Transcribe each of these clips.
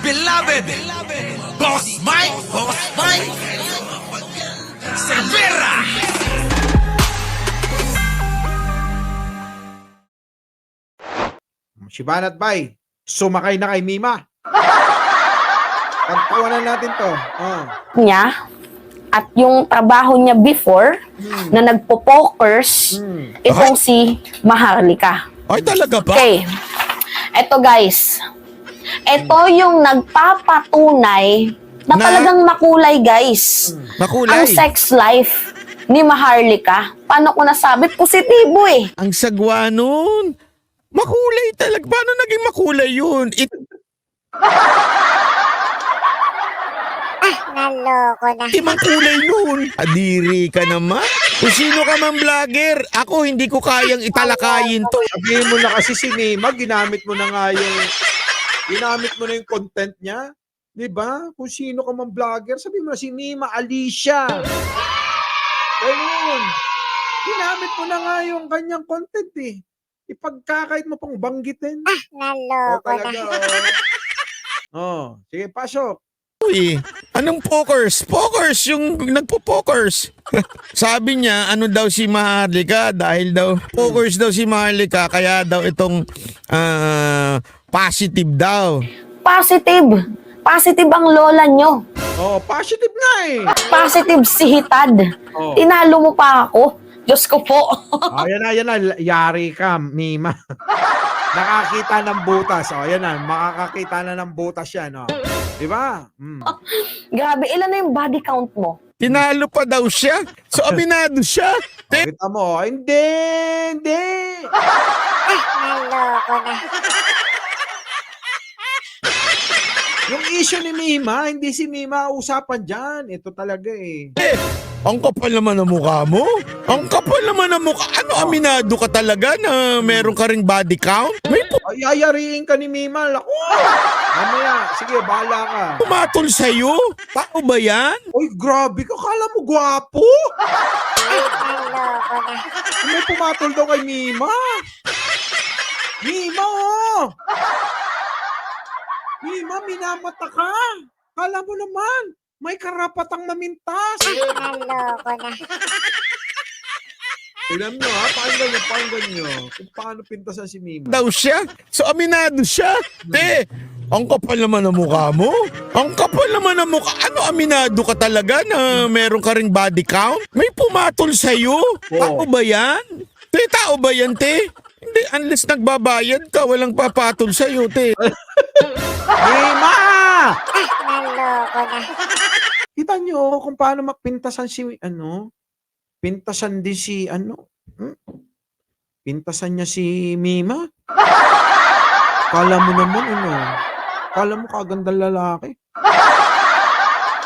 beloved Boss Mike Cervera. Si Banat Bay, sumakay na kay Mima. Pagtawanan natin to. Niya at yung trabaho niya before na nagpo-pokers itong si Maharlika. Ay, talaga ba? Okay. Eto guys. Ito yung nagpapatunay na talagang makulay guys. Makulay? Ang sex life ni Maharlika. Paano ko nasabi? Positibo eh. Ang sagwa nun. Makulay talaga. Paano naging makulay yun? Naloko na. Timang kulay nun. Adiri ka naman. Kung sino ka man vlogger, ako hindi ko kayang italakayin to. Sabihin mo na kasi si Mima, ginamit mo na yung content niya. Diba? Kung sino ka man vlogger, sabihin mo na si Mima Alicia. Ganun. Ginamit mo na nga yung kanyang content eh. Ipagkakait mo pang banggitin. Naloko na. Sige, pasok. Uy, anong pokers? Pokers, yung nagpo-pokers. Sabi niya, ano daw si Maharlika, dahil daw, pokers daw si Maharlika, kaya daw itong positive daw. Positive. Positive ang lola nyo. Positive nga eh. Positive si Hitad. Oh. Tinalo mo pa ako. Diyos ko po. Yan na. Yari ka, Mima. Nakakita ng butas. Yan na. Makakakita na ng butas yan. Diba? Grabe, ilan na yung body count mo? Tinalo pa daw siya. So, aminado siya. Kita mo. Hindi. Naloko na. Yung issue ni Mima, hindi si Mima usapan dyan. Ito talaga eh. Ang kapal naman ang mukha mo. Ang kapal naman ang mukha. Ano, aminado ka talaga na meron ka ring body count? May Yayariin ka ni Mima. Lako. Mamaya. Sige, bahala ka. pumatol sa'yo? Tao ba yan? Uy, grabe ka. Kala mo gwapo? Naloko na. May pumatol daw kay Mima. Mima, Mima, minamata ka. Kala mo naman, may karapatang mamintas. Naloko na. Tignan nyo pakinggan nyo. Kung paano pintasan si Mima. Daw siya? So, aminado siya? Te, ang kapal naman ang mukha mo. Ang kapal naman ang mukha. Ano, aminado ka talaga na meron ka ring body count? May pumatol sa'yo? Tao ba yan? Te, tao ba yan, te? Hindi, unless nagbabayad ka, walang papatol sa'yo, te. Mima! Naloko na. Kita nyo kung paano mapintasan si, pintasan din si, pintasan niya si Mima. Kala mo naman, kala mo kagandang lalaki.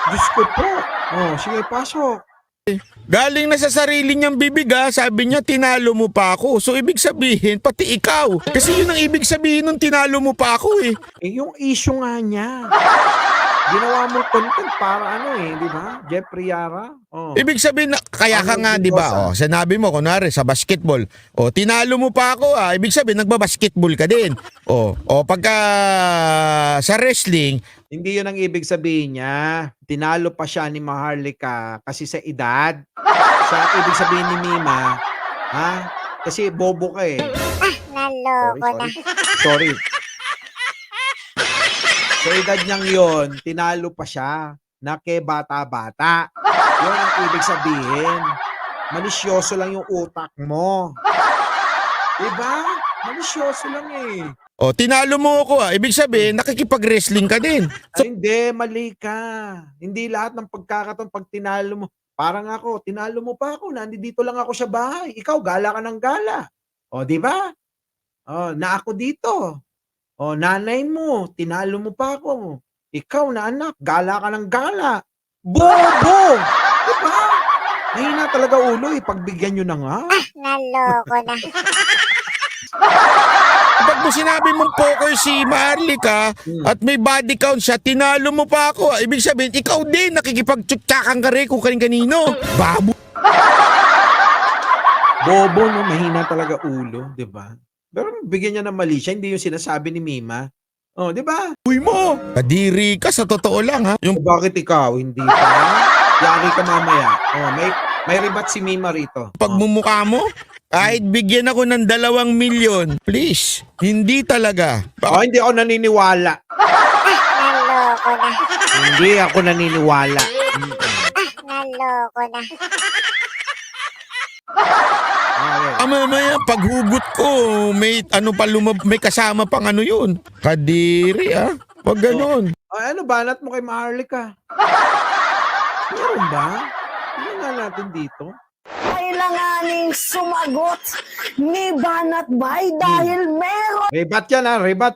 Diyos ko po. Sige, pasok. Galing na sa sarili niyang bibig, sabi niya, tinalo mo pa ako. So, ibig sabihin, pati ikaw. Kasi yun ang ibig sabihin nung tinalo mo pa ako, eh. Yung issue nga niya. Ginawa mong content para di ba? Jeffrey Yara. Ibig sabihin, kaya ka nga, di ba? Sinabi mo, kunwari, sa basketball. Tinalo mo pa ako, ibig sabihin, nagbabasketball ka din. Pagka sa wrestling, Hindi yun ang ibig sabihin niya. Tinalo pa siya ni Maharlika kasi sa edad. Sa ibig sabihin ni Mima, kasi bobo ka eh. Naloko na. Sorry. Sa edad niyang yon, tinalo pa siya na ke bata-bata. Yun ang ibig sabihin. Malisyoso lang yung utak mo. Diba? Malisyoso lang eh. tinalo mo ako, ibig sabihin, nakikipag-wrestling ka din. Hindi, mali ka. Hindi lahat ng pagkakataon pag tinalo mo. Parang ako, tinalo mo pa ako, nandito lang ako sa bahay. Ikaw, gala ka ng gala. Di ba? Na ako dito. Nanay mo, tinalo mo pa ako. Ikaw na anak, gala ka ng gala. Bobo! Diba? Mahina talaga ulo, pagbigyan nyo na nga. Naloko na. Pag mo sinabi mong poker si Maharlika at may body count siya, tinalo mo pa ako. Ibig sabihin, ikaw din, nakikipag-tsuktsakan ka rin kung kanino. Babo. Bobo, no? Mahina talaga ulo, di ba? Pero bigyan niya ng mali siya, hindi yung sinasabi ni Mima. Oh, di ba? Uy mo! Kadiri ka sa totoo lang ha. Yung Bakit ikaw hindi pa? Yari ka mamaya. Oh, may ribat si Mima rito. pagmumukha mo, kahit bigyan ako ng 2 milyon, please, hindi talaga. Oh, hindi ako naniniwala. Naloko na. Hindi ako naniniwala. Naloko na. Okay. Mamaya paghugot ko, may ano pa may kasama pang ano yun. Kadiri ah. Wag ganon. Ano, banat mo kay Maharlika? Meron ba? Tingnan nga natin dito. Kailanganing sumagot ni Banat Bay dahil meron Rebat yan ha, rebat.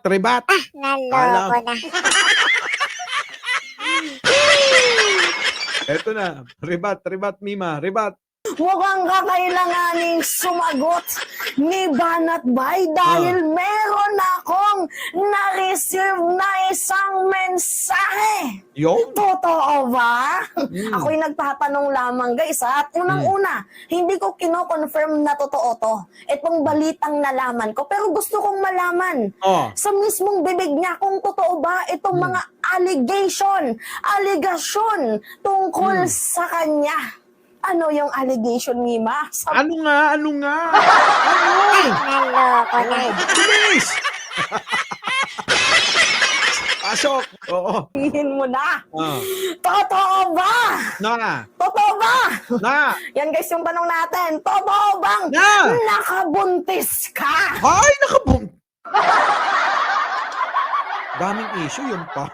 Naloko na. Eto na, rebat, Mima, rebat. mukhang kakailanganing sumagot ni Banat Bay dahil meron akong na-receive na isang mensahe. Yo? Totoo ba? Ako'y nagtatanong lamang guys ha. At unang-una, hindi ko kino-confirm na totoo to. Itong balitang nalaman ko. Pero gusto kong malaman Oh. sa mismong bibig niya kung totoo ba itong mga aligasyon tungkol sa kanya. Ano yung allegation, Mima? Ano nga? Ano? Naloko na. Bilis! Pasok! Oo. Sabihin mo na. Ah. Totoo ba? Na! Totoo ba? Na! Yan guys yung tanong natin. Totoo bang Na! nakabuntis ka? Ay, nakabong! Daming issue yun pa.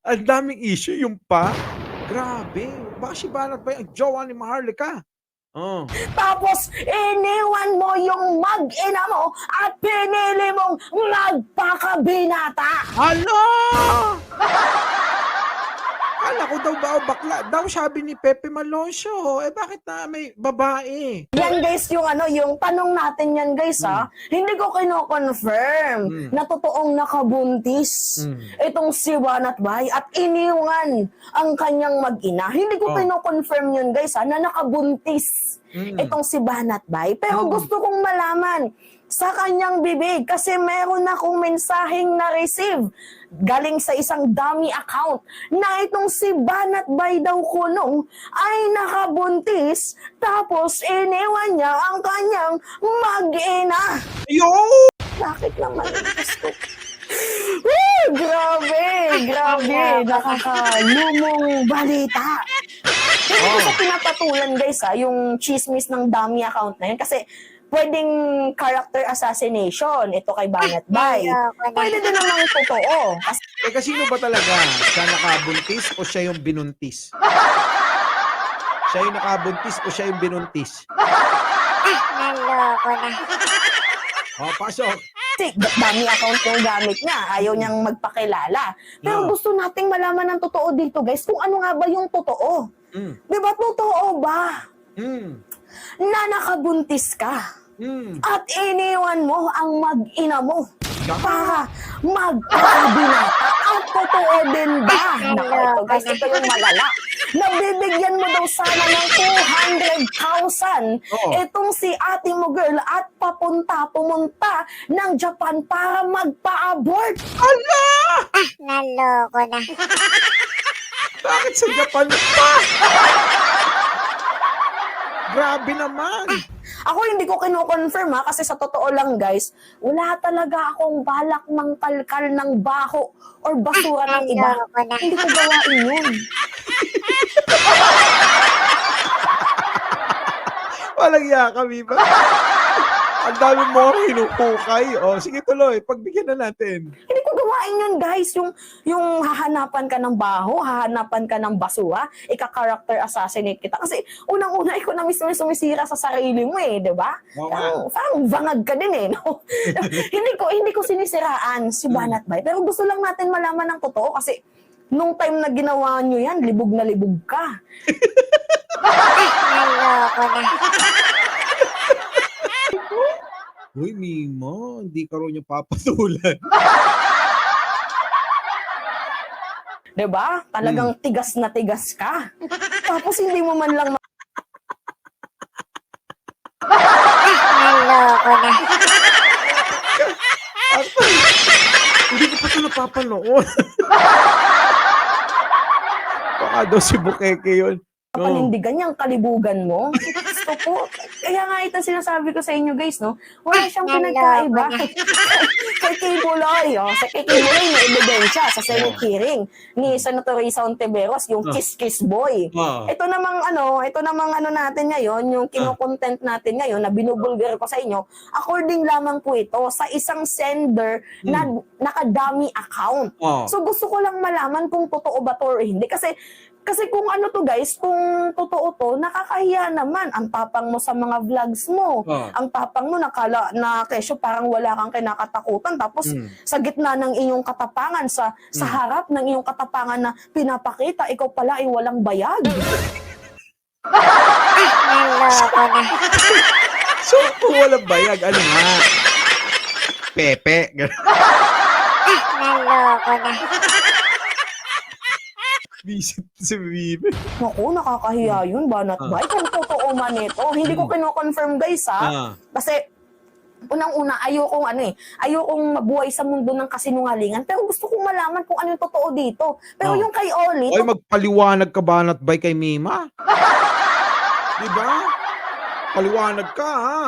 Ang daming issue yung pa. Grabe. Baka si Banat ba yung jowa ni Maharlika? Oh. Tapos iniwan mo yung mag-ina mo at pinili mong magpakabinata. Hala! Kala ko daw ba bakla? Daw sabi ni Pepe Malonzo. Eh bakit na may babae? Yan guys yung yung tanong natin yan guys ha. Hindi ko kino-confirm na totoong nakabuntis itong si Banat Bay at iniwan ang kanyang mag-ina. Hindi ko kino-confirm yun guys ha na nakabuntis itong si Banat Bay. Pero gusto kong malaman sa kanyang bibig kasi meron akong mensaheng na-receive galing sa isang dummy account na itong si Banat Bay daw kunong ay nakabuntis tapos iniwan niya ang kanyang mag-ina. Yo! Bakit naman? Gusto. Grabe. Nakakalumong balita. Hindi ko sa pinapatulan guys ha, yung chismis ng dummy account na yun kasi pwedeng character assassination ito kay Banat Bay. Pwede din namang totoo. Kasi Teka, sino ba talaga? Siya nakabuntis o siya yung binuntis? Siya yung nakabuntis o siya yung binuntis? Naloko na. Oh, pasok. dummy account yung gamit niya. Ayaw niyang magpakilala. Pero gusto nating malaman ng totoo dito guys kung ano nga ba yung totoo. Diba totoo ba na nakabuntis ka at iniwan mo ang mag-ina mo para magpakabinata? At totoo din ba? Naku, ito guys, ito yung malala. Nabibigyan mo daw sana ng 200,000 itong si ate mo girl at pumunta ng Japan para magpa-abort. Ala! Naloko na. Bakit sa Japan pa? Grabe naman. Ako hindi ko kino-confirm ha, kasi sa totoo lang guys, wala talaga akong balak mangkalkal ng baho or basura ng iba. Naloko na. Hindi ko gawain yun. Walang yaka, Viva. Ang dami mo akong hinuhukay. O, sige tuloy. Pagbigyan na natin. Hindi ko gawain yun guys, yung hahanapan ka ng baho, hahanapan ka ng basura, ika-character assassinate kita. Kasi unang-una ikaw na mismo sumisira sa sarili mo eh, di ba? Parang bangag ka din eh, no? hindi ko sinisiraan si Banat Bay, pero gusto lang natin malaman ng totoo kasi nung time na ginawa nyo yan, libog na libog ka. Naloko na. Uy, Mimo, hindi ka rin yung papatulan. Diba? Talagang tigas na tigas ka. Tapos hindi mo man lang Naloko Naloko na. Hindi ko pa ito napapanood. Baka daw si Bukeke yun. panindigan niyang kalibugan mo. Gusto po. Kaya nga ito sinasabi ko sa inyo guys, no? Wala siyang pinagkaiba. Kay Kibuloy, sa kay Kibuloy may ebidensya sa Senate hearing ni Senator Risa Ontiveros, yung kiss-kiss boy. Ito namang ano natin ngayon, yung kinokontent natin ngayon na binubulgar ko sa inyo, according lamang po ito sa isang sender na nakadami account. So gusto ko lang malaman kung totoo ba to or hindi. Kasi kung ano to guys, kung totoo to, nakakahiya naman. Ang tapang mo sa mga vlogs mo. Ang tapang mo na kesyo parang wala kang kinakatakutan. Tapos sa gitna ng iyong katapangan, sa harap ng iyong katapangan na pinapakita, ikaw pala ay walang bayag. Naloko na. So, kung walang bayag, ano nga? Pepe. Naloko na. Visit si Bibi. Naku, nakakahiya yun, banat bay. Kung totoo man ito, hindi ko kino-confirm guys Kasi unang-una, ayokong mabuhay sa mundo ng kasinungalingan. Pero gusto kong malaman kung ano yung totoo dito. Pero yung kay Oli, Oy, magpaliwanag ka banat bay kay Mima. Diba? Paliwanag ka, ha?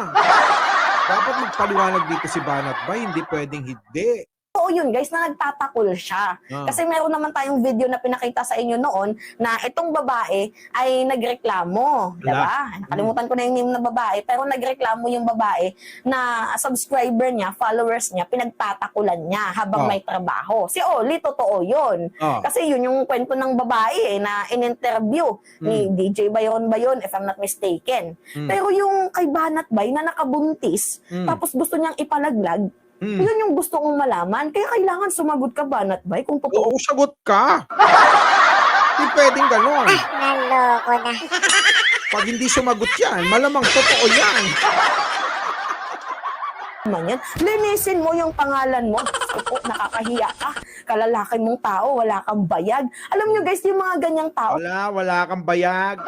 Dapat magpaliwanag dito si banat bay, hindi pwedeng hindi. totoo yun guys na nagtatakol siya. Kasi meron naman tayong video na pinakita sa inyo noon na itong babae ay nagreklamo. Diba? Nakalimutan ko na yung name na babae, pero nagreklamo yung babae na subscriber niya, followers niya, pinagtatakulan niya habang may trabaho. Si Oli, totoo yun. Kasi yun yung kwento ng babae na in-interview ni DJ Bayron ba yun, if I'm not mistaken. Pero yung kay Banat Bay na nakabuntis, tapos gusto niyang ipalaglag, yun yung gusto kong malaman. Kaya kailangan sumagot ka, Banat Bay, kung totoo. Oo, sagot ka. Hindi pwedeng gano'n. Naloko na. Pag hindi sumagot yan, malamang totoo yan. Man yan. Linisin mo yung pangalan mo. Opo, nakakahiya ka. Kalalaki mong tao, wala kang bayag. Alam nyo guys, yung mga ganyang tao, Wala kang bayag.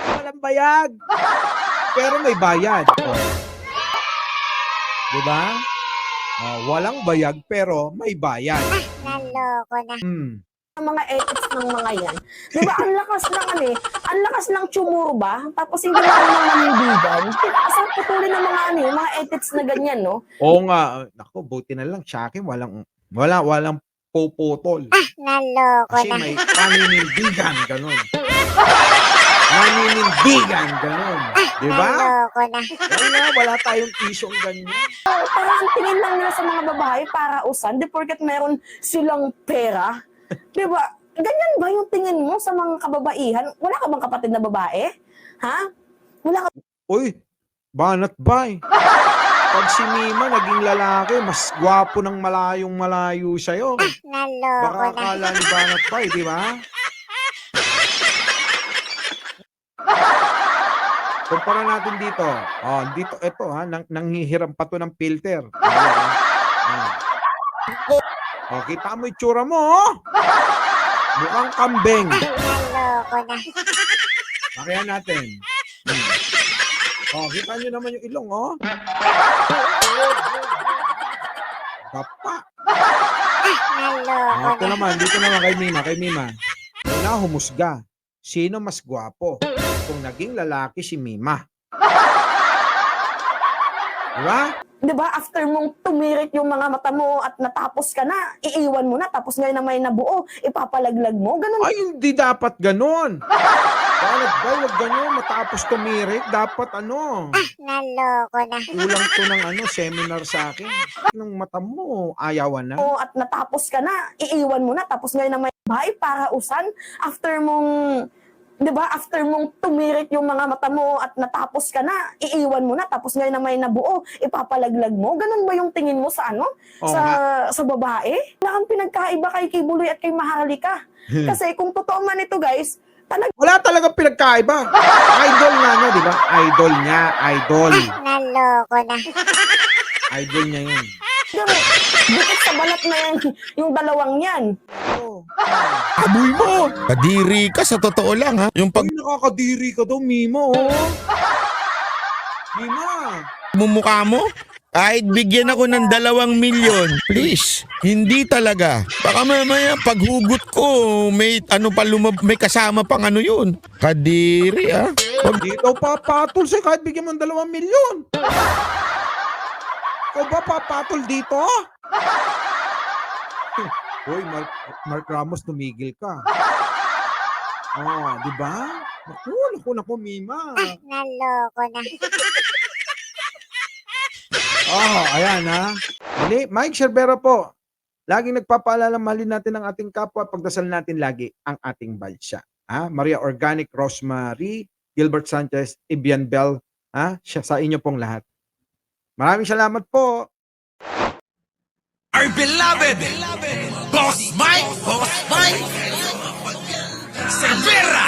Walang bayag. Pero may bayad. Diba? Walang bayag pero may bayad. Naloko na. ang mga ethics ng mga yan. Di ba, ang lakas ng ang lakas ng tsumurba, tapos hindi na mga nanindigan. Asang putulin ng mga yung mga ethics na ganyan, no? Oo nga. Naku, buti na lang. Sa akin, walang puputol. Naloko Kasi na. may paninindigan, ganun. Paninindigan, ganun. Diba? Naloko na. Wala tayong isyong ganyan. Parang ang tingin lang nila sa mga babae para usan, di porket meron silang pera. Di ba? Ganyan ba yung tingin mo sa mga kababaihan? Wala ka bang kapatid na babae? Ha? Wala ka Uy, Banat Bay. Pag si Mima naging lalaki, mas gwapo ng malayong-malayo sa'yo. Naloko Baka na. akala ni Banat Bay, di ba? Kumpara natin dito. Dito, ito nanghihiram pa to ng filter. Kita mo yung tsura mo, Mukhang kambing. Naloko na. Pakaya natin. Kita nyo naman yung ilong, Gapa. Naloko Ito na. naman, dito naman kay Mima. Una, humusga. Sino mas gwapo? Kung naging lalaki si Mima. Diba? Di ba, after mong tumirik yung mga mata mo at natapos ka na, iiwan mo na, tapos ngayon na may nabuo, ipapalaglag mo, ganun. Ay, hindi dapat ganon. Banat Bay, wag ganon. Matapos tumirik, dapat Naloko na. kulang to ng seminar sa akin. Nung mata mo, ayawan na. At natapos ka na, iiwan mo na, tapos ngayon na may bahay para usan, after mong, di ba, after mong tumirik yung mga mata mo at natapos ka na, iiwan mo na, tapos ngayon na may nabuo, ipapalaglag mo, ganun ba yung tingin mo sa sa babae? Wala kang pinagkaiba kay Kibuloy at kay Maharlika. Kasi kung totoo man ito guys, Wala talagang pinagkaiba. Idol nga niya, di ba? Idol niya, idol. Naloko na. Idol niya yun. bukit sa balat na yan, yung dalawang yan. Amoy mo! Kadiri ka sa totoo lang ha. Yung pag Ay, nakakadiri ka daw, Mima, Mima. mumukha mo? Kahit bigyan ako ng 2 milyon, please. Hindi talaga. Baka mamaya paghugot ko, may ano pa may kasama pang ano yun. Kadiri ah. Hindi daw papatol sa'yo kahit bigyan mo ng 2 milyon. Ikaw ba papatol dito? Hoy, Mark Ramos, tumigil ka. Oh, di ba? Naku, Mima. Naloko na. Oh, ayan ha. Mike Sherbera po. Laging nagpapaalala, mahalin natin ang ating kapwa, pagdasal natin lagi ang ating balsa. Maria Organic, Rosemary, Gilbert Sanchez, Ibian Bell, siya sa inyo pong lahat. Maraming salamat po. Our beloved Boss Mike Cervera.